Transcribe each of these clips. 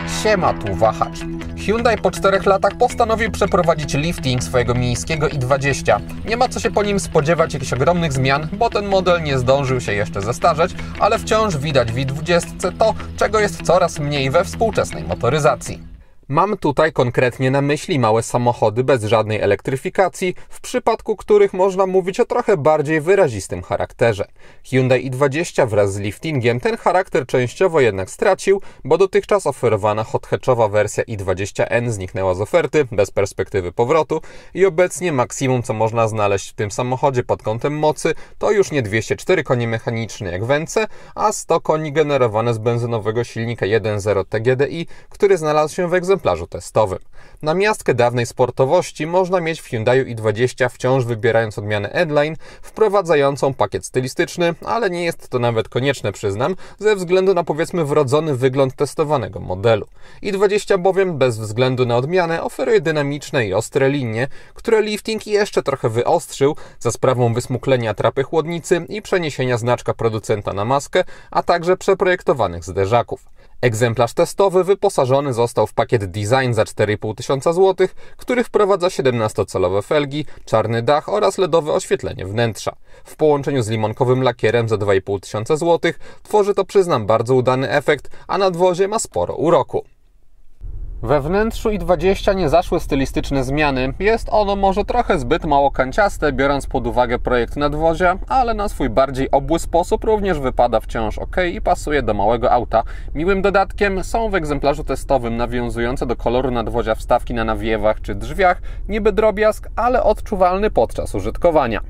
Siema, tu wahacz. Hyundai po 4 latach postanowił przeprowadzić lifting swojego miejskiego i20. Nie ma co się po nim spodziewać jakichś ogromnych zmian, bo ten model nie zdążył się jeszcze zestarzeć, ale wciąż widać w i20 to, czego jest coraz mniej we współczesnej motoryzacji. Mam tutaj konkretnie na myśli małe samochody bez żadnej elektryfikacji, w przypadku których można mówić o trochę bardziej wyrazistym charakterze. Hyundai i20 wraz z liftingiem ten charakter częściowo jednak stracił, bo dotychczas oferowana hot hatchowa wersja i20N zniknęła z oferty, bez perspektywy powrotu i obecnie maksimum co można znaleźć w tym samochodzie pod kątem mocy to już nie 204 konie mechaniczne jak w Ence, a 100 koni generowane z benzynowego silnika 1.0 TGDI, który znalazł się w egzemplarzu testowym. Namiastkę dawnej sportowości można mieć w Hyundai i20 wciąż wybierając odmianę N-Line wprowadzającą pakiet stylistyczny, ale nie jest to nawet konieczne, przyznam, ze względu na powiedzmy wrodzony wygląd testowanego modelu. i20 bowiem bez względu na odmianę oferuje dynamiczne i ostre linie, które lifting jeszcze trochę wyostrzył za sprawą wysmuklenia atrapy chłodnicy i przeniesienia znaczka producenta na maskę, a także przeprojektowanych zderzaków. Egzemplarz testowy wyposażony został w pakiet design za 4500 zł, który wprowadza 17-calowe felgi, czarny dach oraz LEDowe oświetlenie wnętrza. W połączeniu z limonkowym lakierem za 2500 zł tworzy to, przyznam, bardzo udany efekt, a nadwozie ma sporo uroku. We wnętrzu i20 nie zaszły stylistyczne zmiany. Jest ono może trochę zbyt mało kanciaste, biorąc pod uwagę projekt nadwozia, ale na swój bardziej obły sposób również wypada wciąż ok i pasuje do małego auta. Miłym dodatkiem są w egzemplarzu testowym nawiązujące do koloru nadwozia wstawki na nawiewach czy drzwiach, niby drobiazg, ale odczuwalny podczas użytkowania.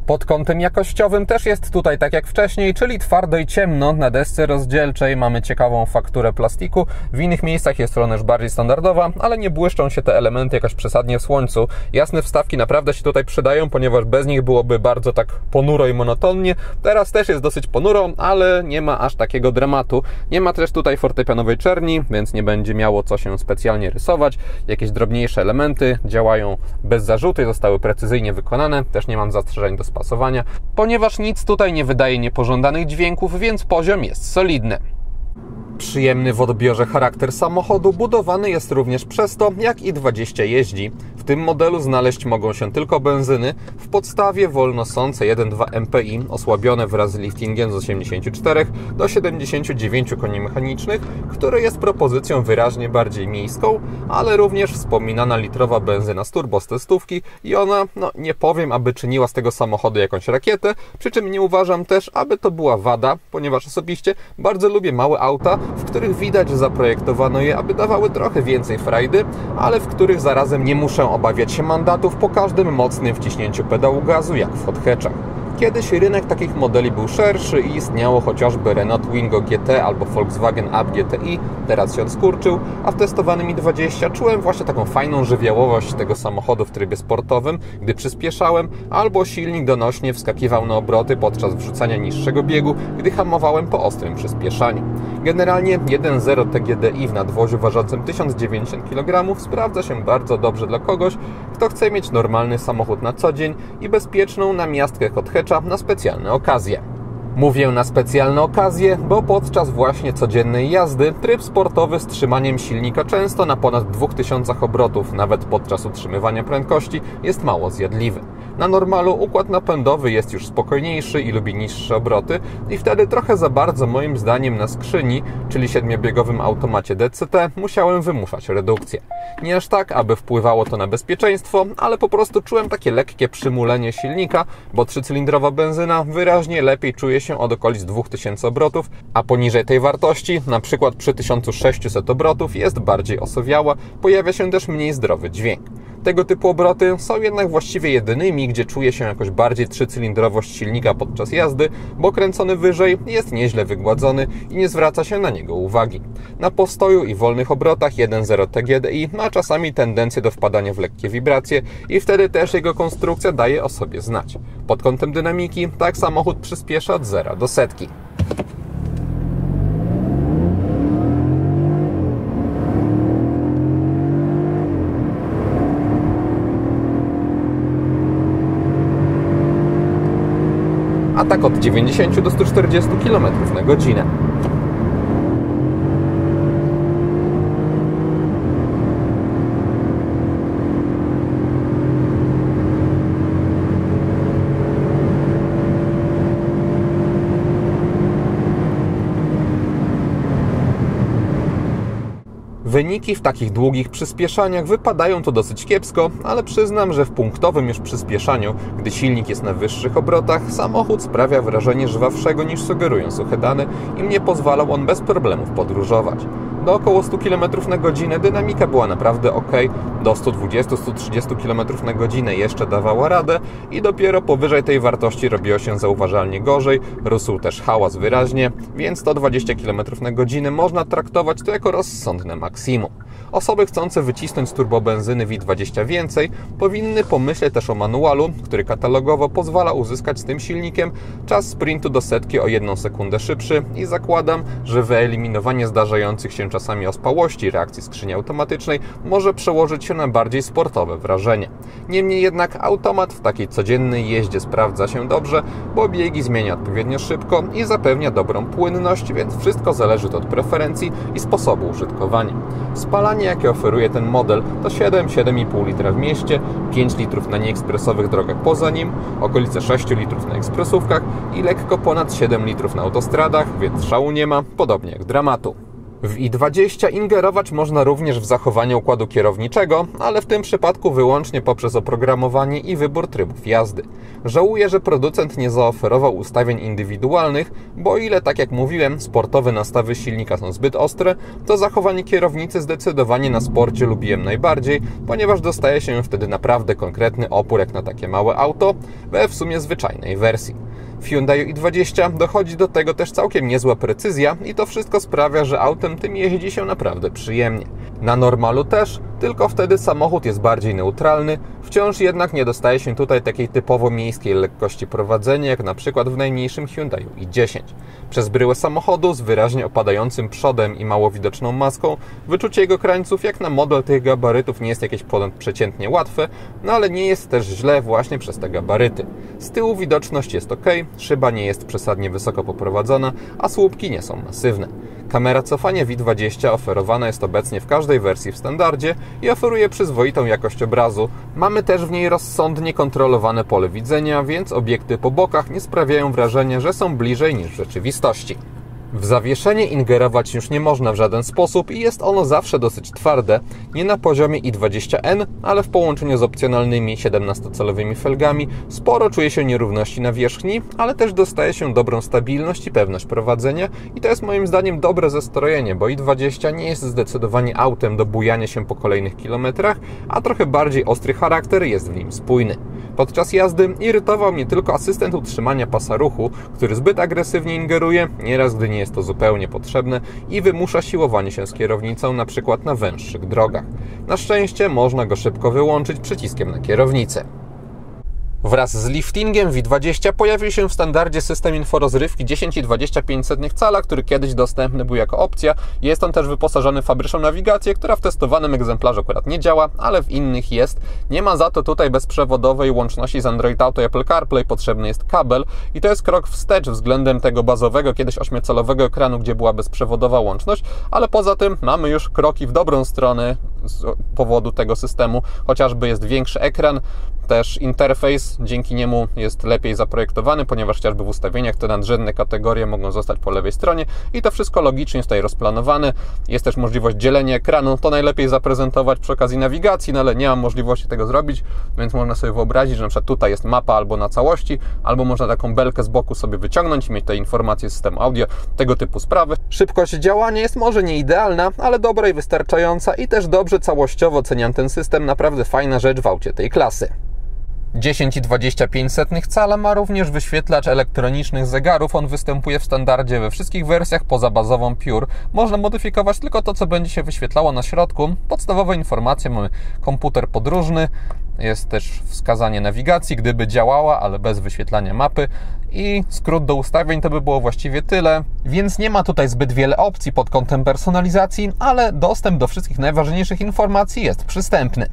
Pod kątem jakościowym też jest tutaj tak jak wcześniej, czyli twardo i ciemno. Na desce rozdzielczej mamy ciekawą fakturę plastiku, w innych miejscach jest ona już bardziej standardowa, ale nie błyszczą się te elementy jakoś przesadnie w słońcu. Jasne wstawki naprawdę się tutaj przydają, ponieważ bez nich byłoby bardzo tak ponuro i monotonnie. Teraz też jest dosyć ponuro, ale nie ma aż takiego dramatu. Nie ma też tutaj fortepianowej czerni, więc nie będzie miało co się specjalnie rysować. Jakieś drobniejsze elementy działają bez zarzutu i zostały precyzyjnie wykonane. Też nie mam zastrzeżeń do pasowania, ponieważ nic tutaj nie wydaje niepożądanych dźwięków, więc poziom jest solidny. Przyjemny w odbiorze charakter samochodu budowany jest również przez to, jak i20 jeździ. W tym modelu znaleźć mogą się tylko benzyny, w podstawie wolnosące 1.2 MPI, osłabione wraz z liftingiem z 84 do 79 koni mechanicznych, który jest propozycją wyraźnie bardziej miejską, ale również wspominana litrowa benzyna z turbo z testówki i ona, nie powiem, aby czyniła z tego samochodu jakąś rakietę, przy czym nie uważam też, aby to była wada, ponieważ osobiście bardzo lubię małe auta, w których widać, że zaprojektowano je, aby dawały trochę więcej frajdy, ale w których zarazem nie muszę obawiać się mandatów po każdym mocnym wciśnięciu pedału gazu, jak w hot hatchach. Kiedyś rynek takich modeli był szerszy i istniało chociażby Renault Twingo GT albo Volkswagen Up GTI, teraz się skurczył, a w testowanym i20 czułem właśnie taką fajną żywiołowość tego samochodu w trybie sportowym, gdy przyspieszałem, albo silnik donośnie wskakiwał na obroty podczas wrzucania niższego biegu, gdy hamowałem po ostrym przyspieszaniu. Generalnie 1.0 TGDI w nadwoziu ważącym 1090 kg sprawdza się bardzo dobrze dla kogoś, kto chce mieć normalny samochód na co dzień i bezpieczną namiastkę hot hatcha na specjalne okazje. Mówię na specjalne okazje, bo podczas właśnie codziennej jazdy tryb sportowy z trzymaniem silnika często na ponad 2000 obrotów, nawet podczas utrzymywania prędkości, jest mało zjadliwy. Na normalu układ napędowy jest już spokojniejszy i lubi niższe obroty i wtedy trochę za bardzo moim zdaniem na skrzyni, czyli 7-biegowym automacie DCT, musiałem wymuszać redukcję. Nie aż tak, aby wpływało to na bezpieczeństwo, ale po prostu czułem takie lekkie przymulenie silnika, bo 3-cylindrowa benzyna wyraźnie lepiej czuje się od okolic 2000 obrotów, a poniżej tej wartości, na przykład przy 1600 obrotów, jest bardziej osowiała, pojawia się też mniej zdrowy dźwięk. Tego typu obroty są jednak właściwie jedynymi, gdzie czuje się jakoś bardziej 3-cylindrowość silnika podczas jazdy, bo kręcony wyżej jest nieźle wygładzony i nie zwraca się na niego uwagi. Na postoju i wolnych obrotach 1.0 TGDI ma czasami tendencję do wpadania w lekkie wibracje i wtedy też jego konstrukcja daje o sobie znać. Pod kątem dynamiki tak samochód przyspiesza od 0 do setki. A tak od 90 do 140 km na godzinę. Wyniki w takich długich przyspieszaniach wypadają tu dosyć kiepsko, ale przyznam, że w punktowym już przyspieszaniu, gdy silnik jest na wyższych obrotach, samochód sprawia wrażenie żwawszego niż sugerują suche dane i mnie pozwalał on bez problemów podróżować. Do około 100 km na godzinę dynamika była naprawdę ok, do 120-130 km na godzinę jeszcze dawała radę i dopiero powyżej tej wartości robiło się zauważalnie gorzej, rósł też hałas wyraźnie, więc 120 km na godzinę można traktować to jako rozsądne maksimum. Osoby chcące wycisnąć z turbobenzyny V20 więcej powinny pomyśleć też o manualu, który katalogowo pozwala uzyskać z tym silnikiem czas sprintu do setki o 1 sekundę szybszy i zakładam, że wyeliminowanie zdarzających się czasami ospałości reakcji skrzyni automatycznej może przełożyć się na bardziej sportowe wrażenie. Niemniej jednak automat w takiej codziennej jeździe sprawdza się dobrze, bo biegi zmienia odpowiednio szybko i zapewnia dobrą płynność, więc wszystko zależy od preferencji i sposobu użytkowania. Spalanie, jakie oferuje ten model, to 7-7,5 litra w mieście, 5 litrów na nieekspresowych drogach poza nim, okolice 6 litrów na ekspresówkach i lekko ponad 7 litrów na autostradach, więc szału nie ma, podobnie jak dramatu. W i20 ingerować można również w zachowanie układu kierowniczego, ale w tym przypadku wyłącznie poprzez oprogramowanie i wybór trybów jazdy. Żałuję, że producent nie zaoferował ustawień indywidualnych, bo o ile, tak jak mówiłem, sportowe nastawy silnika są zbyt ostre, to zachowanie kierownicy zdecydowanie na sporcie lubiłem najbardziej, ponieważ dostaje się wtedy naprawdę konkretny opór jak na takie małe auto, we w sumie zwyczajnej wersji. W Hyundai i20 dochodzi do tego też całkiem niezła precyzja i to wszystko sprawia, że autem tym jeździ się naprawdę przyjemnie. Na normalu też, tylko wtedy samochód jest bardziej neutralny, wciąż jednak nie dostaje się tutaj takiej typowo miejskiej lekkości prowadzenia, jak na przykład w najmniejszym Hyundai i10. Przez bryłę samochodu z wyraźnie opadającym przodem i mało widoczną maską, wyczucie jego krańców jak na model tych gabarytów nie jest jakieś ponadprzeciętnie łatwe, no ale nie jest też źle właśnie przez te gabaryty. Z tyłu widoczność jest ok, szyba nie jest przesadnie wysoko poprowadzona, a słupki nie są masywne. Kamera cofania w i20 oferowana jest obecnie w każdej wersji w standardzie i oferuje przyzwoitą jakość obrazu. Mamy też w niej rozsądnie kontrolowane pole widzenia, więc obiekty po bokach nie sprawiają wrażenia, że są bliżej niż w rzeczywistości. W zawieszenie ingerować już nie można w żaden sposób i jest ono zawsze dosyć twarde, nie na poziomie i20N, ale w połączeniu z opcjonalnymi 17-calowymi felgami sporo czuje się nierówności na wierzchni, ale też dostaje się dobrą stabilność i pewność prowadzenia i to jest moim zdaniem dobre zestrojenie, bo i20 nie jest zdecydowanie autem do bujania się po kolejnych kilometrach, a trochę bardziej ostry charakter jest w nim spójny. Podczas jazdy irytował mnie tylko asystent utrzymania pasa ruchu, który zbyt agresywnie ingeruje, nieraz gdy nie jest to zupełnie potrzebne i wymusza siłowanie się z kierownicą, na przykład na węższych drogach. Na szczęście można go szybko wyłączyć przyciskiem na kierownicę. Wraz z liftingiem w i20 pojawił się w standardzie system inforozrywki 10,25 cala, który kiedyś dostępny był jako opcja. Jest on też wyposażony w fabryczną nawigację, która w testowanym egzemplarzu akurat nie działa, ale w innych jest. Nie ma za to tutaj bezprzewodowej łączności z Android Auto i Apple CarPlay, potrzebny jest kabel i to jest krok wstecz względem tego bazowego, kiedyś 8-calowego ekranu, gdzie była bezprzewodowa łączność, ale poza tym mamy już kroki w dobrą stronę z powodu tego systemu, chociażby jest większy ekran, też interfejs dzięki niemu jest lepiej zaprojektowany, ponieważ chociażby w ustawieniach te nadrzędne kategorie mogą zostać po lewej stronie i to wszystko logicznie jest tutaj rozplanowane. Jest też możliwość dzielenia ekranu, to najlepiej zaprezentować przy okazji nawigacji, no ale nie mam możliwości tego zrobić, więc można sobie wyobrazić, że na przykład tutaj jest mapa albo na całości, albo można taką belkę z boku sobie wyciągnąć i mieć te informacje z systemu audio, tego typu sprawy. Szybkość działania jest może nie idealna, ale dobra i wystarczająca i też dobrze całościowo oceniam ten system, naprawdę fajna rzecz w aucie tej klasy. 10,25 cala ma również wyświetlacz elektronicznych zegarów. On występuje w standardzie we wszystkich wersjach poza bazową Pure. Można modyfikować tylko to, co będzie się wyświetlało na środku. Podstawowe informacje: mamy komputer podróżny, jest też wskazanie nawigacji, gdyby działała, ale bez wyświetlania mapy i skrót do ustawień. To by było właściwie tyle, więc nie ma tutaj zbyt wiele opcji pod kątem personalizacji, ale dostęp do wszystkich najważniejszych informacji jest przystępny.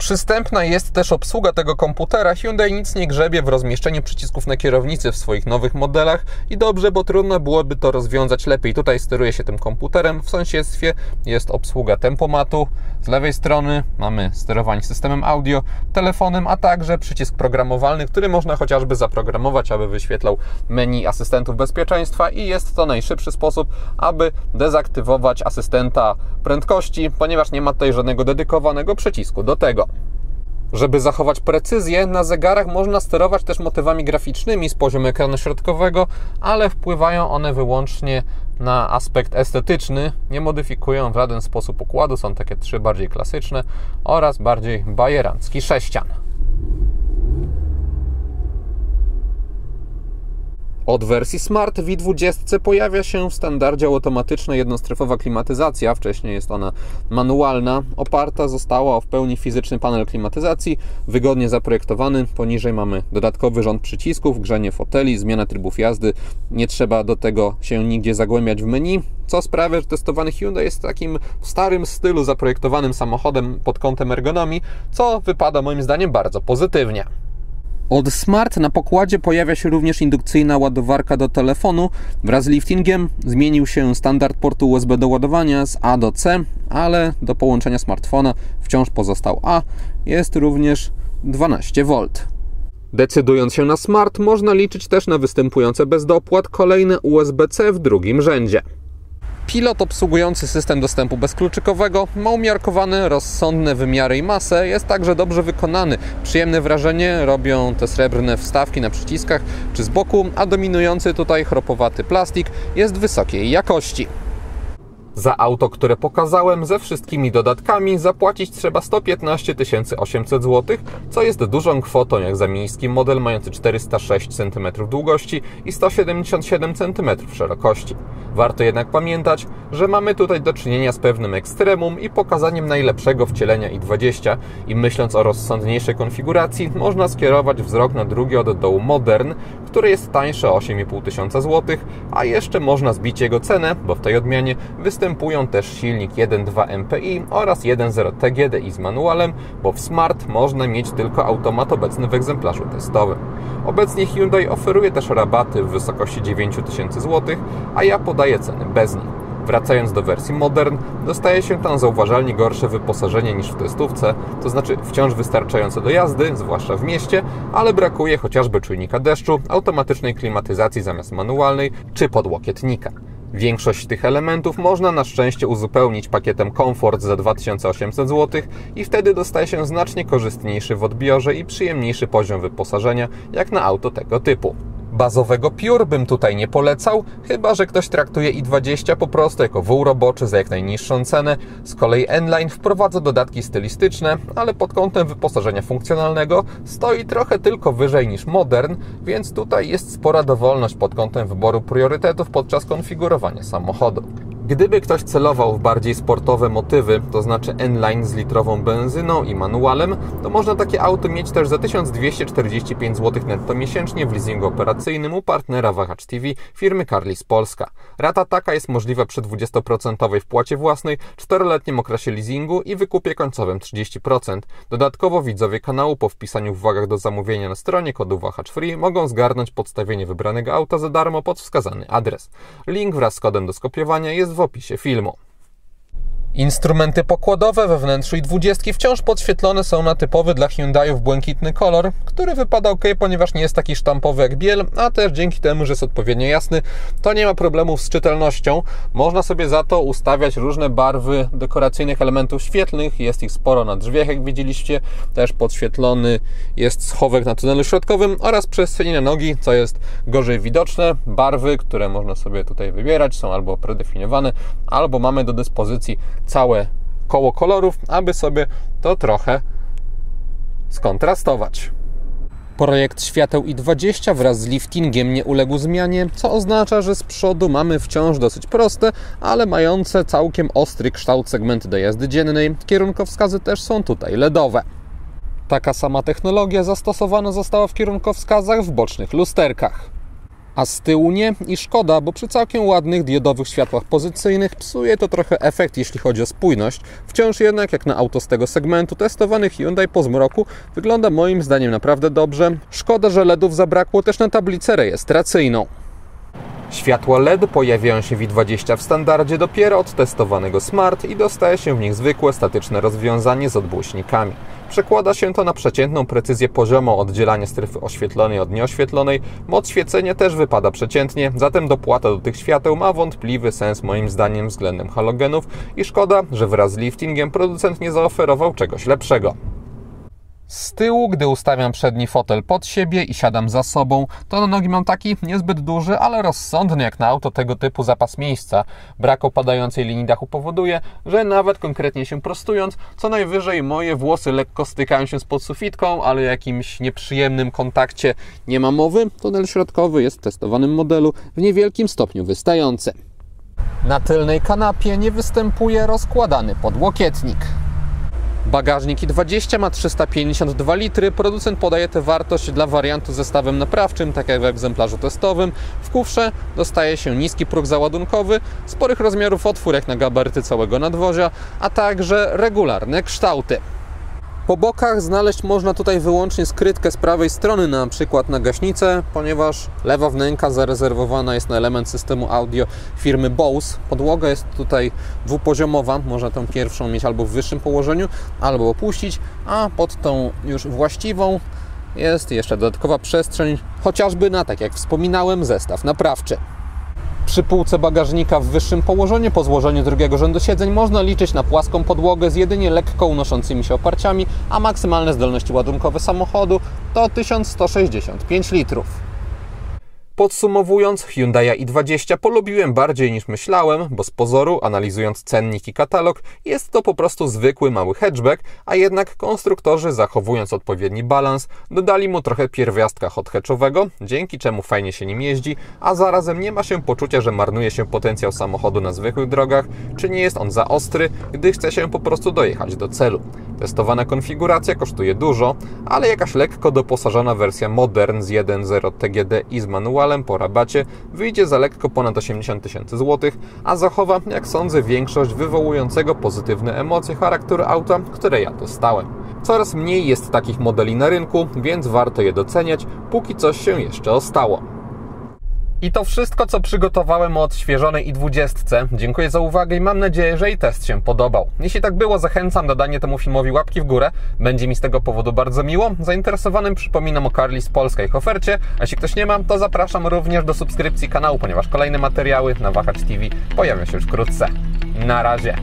Przystępna jest też obsługa tego komputera. Hyundai nic nie grzebie w rozmieszczeniu przycisków na kierownicy w swoich nowych modelach i dobrze, bo trudno byłoby to rozwiązać lepiej. Tutaj steruje się tym komputerem, w sąsiedztwie jest obsługa tempomatu, z lewej strony mamy sterowanie systemem audio, telefonem, a także przycisk programowalny, który można chociażby zaprogramować, aby wyświetlał menu asystentów bezpieczeństwa i jest to najszybszy sposób, aby dezaktywować asystenta prędkości, ponieważ nie ma tutaj żadnego dedykowanego przycisku do tego. Żeby zachować precyzję, na zegarach można sterować też motywami graficznymi z poziomu ekranu środkowego, ale wpływają one wyłącznie na aspekt estetyczny, nie modyfikują w żaden sposób układu, są takie 3 bardziej klasyczne oraz bardziej bajerancki sześcian. Od wersji Smart w i20 pojawia się w standardzie automatyczna jednostrefowa klimatyzacja. Wcześniej jest ona manualna. Oparta została o w pełni fizyczny panel klimatyzacji, wygodnie zaprojektowany. Poniżej mamy dodatkowy rząd przycisków, grzanie foteli, zmiana trybów jazdy. Nie trzeba do tego się nigdzie zagłębiać w menu, co sprawia, że testowany Hyundai jest takim w starym stylu zaprojektowanym samochodem pod kątem ergonomii, co wypada moim zdaniem bardzo pozytywnie. Od Smart na pokładzie pojawia się również indukcyjna ładowarka do telefonu. Wraz z liftingiem zmienił się standard portu USB do ładowania z A do C, ale do połączenia smartfona wciąż pozostał A. Jest również 12V. Decydując się na Smart, można liczyć też na występujące bez dopłat kolejne USB-C w drugim rzędzie. Pilot obsługujący system dostępu bezkluczykowego ma umiarkowane, rozsądne wymiary i masę, jest także dobrze wykonany. Przyjemne wrażenie robią te srebrne wstawki na przyciskach czy z boku, a dominujący tutaj chropowaty plastik jest wysokiej jakości. Za auto, które pokazałem ze wszystkimi dodatkami, zapłacić trzeba 115 800 zł, co jest dużą kwotą jak za miejski model mający 406 cm długości i 177 cm szerokości. Warto jednak pamiętać, że mamy tutaj do czynienia z pewnym ekstremum i pokazaniem najlepszego wcielenia i20 i myśląc o rozsądniejszej konfiguracji, można skierować wzrok na drugi od dołu Modern, który jest tańszy o 8500 zł, a jeszcze można zbić jego cenę, bo w tej odmianie występują też silnik 1.2 MPI oraz 1.0 TGDI z manualem, bo w Smart można mieć tylko automat obecny w egzemplarzu testowym. Obecnie Hyundai oferuje też rabaty w wysokości 9000 zł, a ja podaję ceny bez nich. Wracając do wersji Modern, dostaje się tam zauważalnie gorsze wyposażenie niż w testówce, to znaczy wciąż wystarczające do jazdy, zwłaszcza w mieście, ale brakuje chociażby czujnika deszczu, automatycznej klimatyzacji zamiast manualnej czy podłokietnika. Większość tych elementów można na szczęście uzupełnić pakietem Comfort za 2800 zł i wtedy dostaje się znacznie korzystniejszy w odbiorze i przyjemniejszy poziom wyposażenia jak na auto tego typu. Bazowego Pure bym tutaj nie polecał, chyba że ktoś traktuje i20 po prostu jako wół roboczy za jak najniższą cenę. Z kolei N-Line wprowadza dodatki stylistyczne, ale pod kątem wyposażenia funkcjonalnego stoi trochę tylko wyżej niż Modern, więc tutaj jest spora dowolność pod kątem wyboru priorytetów podczas konfigurowania samochodu. Gdyby ktoś celował w bardziej sportowe motywy, to znaczy N-Line z litrową benzyną i manualem, to można takie auto mieć też za 1245 zł netto miesięcznie w leasingu operacyjnym u partnera Wahacz TV firmy Carlis Polska. Rata taka jest możliwa przy 20% wpłacie własnej, 4-letnim okresie leasingu i wykupie końcowym 30%. Dodatkowo widzowie kanału po wpisaniu w uwagach do zamówienia na stronie kodu Wahacz Free mogą zgarnąć podstawienie wybranego auta za darmo pod wskazany adres. Link wraz z kodem do skopiowania jest w opisie filmu. Instrumenty pokładowe we wnętrzu i20 wciąż podświetlone są na typowy dla Hyundaiów błękitny kolor, który wypada ok, ponieważ nie jest taki sztampowy jak biel, a też dzięki temu, że jest odpowiednio jasny, to nie ma problemów z czytelnością. Można sobie za to ustawiać różne barwy dekoracyjnych elementów świetlnych, jest ich sporo na drzwiach, jak widzieliście, też podświetlony jest schowek na tunelu środkowym oraz przestrzeni na nogi, co jest gorzej widoczne. Barwy, które można sobie tutaj wybierać, są albo predefiniowane, albo mamy do dyspozycji całe koło kolorów, aby sobie to trochę skontrastować. Projekt świateł i20 wraz z liftingiem nie uległ zmianie, co oznacza, że z przodu mamy wciąż dosyć proste, ale mające całkiem ostry kształt segmenty do jazdy dziennej. Kierunkowskazy też są tutaj LEDowe. Taka sama technologia zastosowana została w kierunkowskazach w bocznych lusterkach. A z tyłu nie i szkoda, bo przy całkiem ładnych diodowych światłach pozycyjnych psuje to trochę efekt, jeśli chodzi o spójność. Wciąż jednak, jak na auto z tego segmentu, testowany Hyundai po zmroku wygląda moim zdaniem naprawdę dobrze. Szkoda, że LEDów zabrakło też na tablicę rejestracyjną. Światła LED pojawiają się w i20 w standardzie dopiero od testowanego Smart i dostaje się w nich zwykłe statyczne rozwiązanie z odbłyśnikami. Przekłada się to na przeciętną precyzję poziomu oddzielania strefy oświetlonej od nieoświetlonej. Moc świecenia też wypada przeciętnie, zatem dopłata do tych świateł ma wątpliwy sens moim zdaniem względem halogenów i szkoda, że wraz z liftingiem producent nie zaoferował czegoś lepszego. Z tyłu, gdy ustawiam przedni fotel pod siebie i siadam za sobą, to na nogi mam taki niezbyt duży, ale rozsądny jak na auto tego typu zapas miejsca. Brak opadającej linii dachu powoduje, że nawet konkretnie się prostując, co najwyżej moje włosy lekko stykają się z podsufitką, ale o jakimś nieprzyjemnym kontakcie nie ma mowy. Tunel środkowy jest w testowanym modelu w niewielkim stopniu wystający. Na tylnej kanapie nie występuje rozkładany podłokietnik. Bagażnik i20 ma 352 litry. Producent podaje tę wartość dla wariantu z zestawem naprawczym, tak jak w egzemplarzu testowym. W kufrze dostaje się niski próg załadunkowy, sporych rozmiarów otwór jak na gabaryty całego nadwozia, a także regularne kształty. Po bokach znaleźć można tutaj wyłącznie skrytkę z prawej strony, na przykład na gaśnicę, ponieważ lewa wnęka zarezerwowana jest na element systemu audio firmy Bose. Podłoga jest tutaj dwupoziomowa, można tą pierwszą mieć albo w wyższym położeniu, albo opuścić, a pod tą już właściwą jest jeszcze dodatkowa przestrzeń, chociażby na, tak jak wspominałem, zestaw naprawczy. Przy półce bagażnika w wyższym położeniu, po złożeniu drugiego rzędu siedzeń, można liczyć na płaską podłogę z jedynie lekko unoszącymi się oparciami, a maksymalne zdolności ładunkowe samochodu to 1165 litrów. Podsumowując, Hyundai i20 polubiłem bardziej niż myślałem, bo z pozoru, analizując cennik i katalog, jest to po prostu zwykły mały hatchback, a jednak konstruktorzy, zachowując odpowiedni balans, dodali mu trochę pierwiastka hot hatchowego, dzięki czemu fajnie się nim jeździ, a zarazem nie ma się poczucia, że marnuje się potencjał samochodu na zwykłych drogach, czy nie jest on za ostry, gdy chce się po prostu dojechać do celu. Testowana konfiguracja kosztuje dużo, ale jakaś lekko doposażona wersja Modern z 1.0 TGD i z manualem po rabacie wyjdzie za lekko ponad 80 000 złotych, a zachowa, jak sądzę, większość wywołującego pozytywne emocje charakteru auta, które ja dostałem. Coraz mniej jest takich modeli na rynku, więc warto je doceniać, póki coś się jeszcze ostało. I to wszystko, co przygotowałem o odświeżonej i20. Dziękuję za uwagę i mam nadzieję, że i test się podobał. Jeśli tak było, zachęcam do dania temu filmowi łapki w górę. Będzie mi z tego powodu bardzo miło. Zainteresowanym przypominam o Carlist Polska i ich ofercie, a jeśli ktoś nie ma, to zapraszam również do subskrypcji kanału, ponieważ kolejne materiały na Wahacz TV pojawią się już wkrótce. Na razie!